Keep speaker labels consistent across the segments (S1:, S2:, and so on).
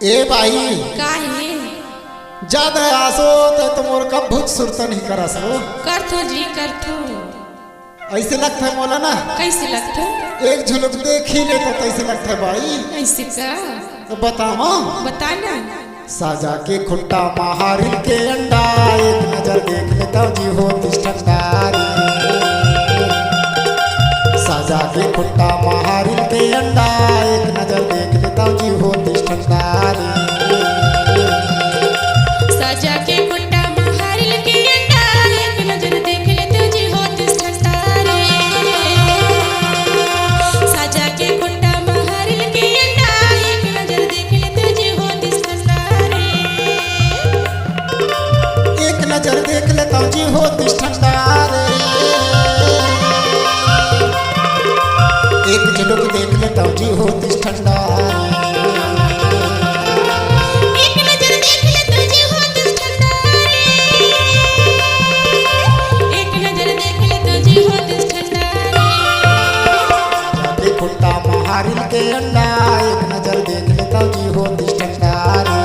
S1: ए भाई
S2: काहे
S1: ज्यादा आसो तो मोर कब भूत सुरता नहीं करा सो
S2: करथो जी करथो।
S1: ऐसे लगता है मोला ना
S2: कैसे लगथो?
S1: एक झलक देख ही ले तो कैसे लगता है भाई।
S2: ऐसे का
S1: तो बताओ
S2: बताना।
S1: साजा के खुट्टा महारिल के अंडा एक नजर देख लेता जी हो ठंडारी। साजा के खुट्टा महारिल के अंडा एक नजर देख लेता जी हो ठंडारी।
S2: साजा के खुट्टा महारिल के अंडा एक नजर देख लेते जी हो ठंडारी। साजा के खुट्टा महारिल के अंडा एक नजर देख लेते जी हो ठंडारी।
S1: एक नजर देख लेता जी हो ठंडारी। एक झलक देख लेता जी हो ठंडारी।
S2: एक नजर देख लेते जी हो ठंडारी। एक नजर देख लेते जी हो ठंडारी।
S1: के खुट्टा महारिल के अंडा एक नजर देख लेता जी हो ठंडारी।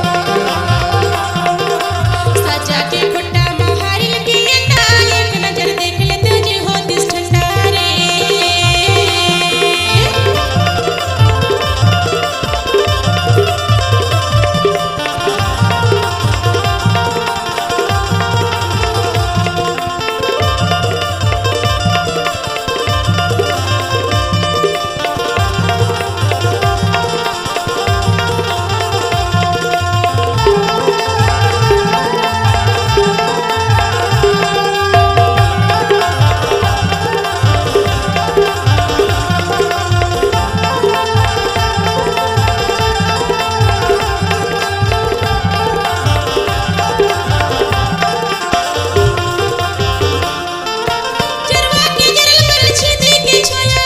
S2: साजा के खुट्टा महारिल के अंडा एक नजर देख लेते जी हो ठंडारी। जरवा के जरल मरल छेदी के छाया।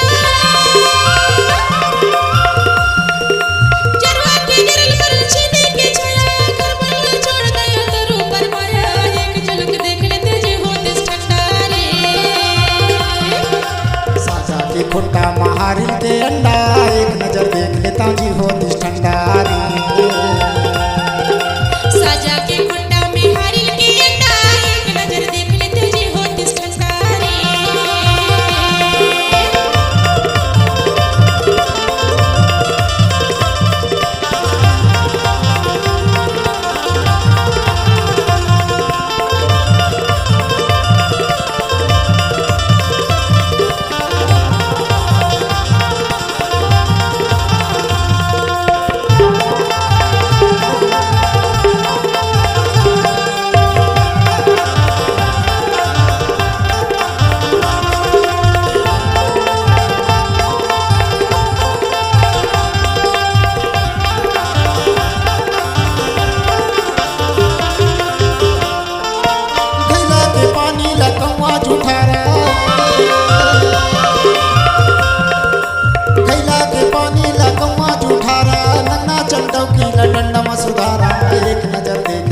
S2: जरवा के जरल मरल छेदी के छाया। करबल छोड़ गया तरु पर माया। एक झलक देख लेते जी हो ठंडारी।
S1: साजा के खुट्टा महारिल के अंडा एक नजर देख लेता जी हो ठंडारी।
S2: साजा के खुट्टा में हारिल के अंडा एक नजर देख लेते जी हो ठंडारी।
S1: गैला के पानी लकवा जुठारा। गैला के पानी लकवा जुठारा। नन्ना चंडव की लडंडा में सुधारा। एक नजर देख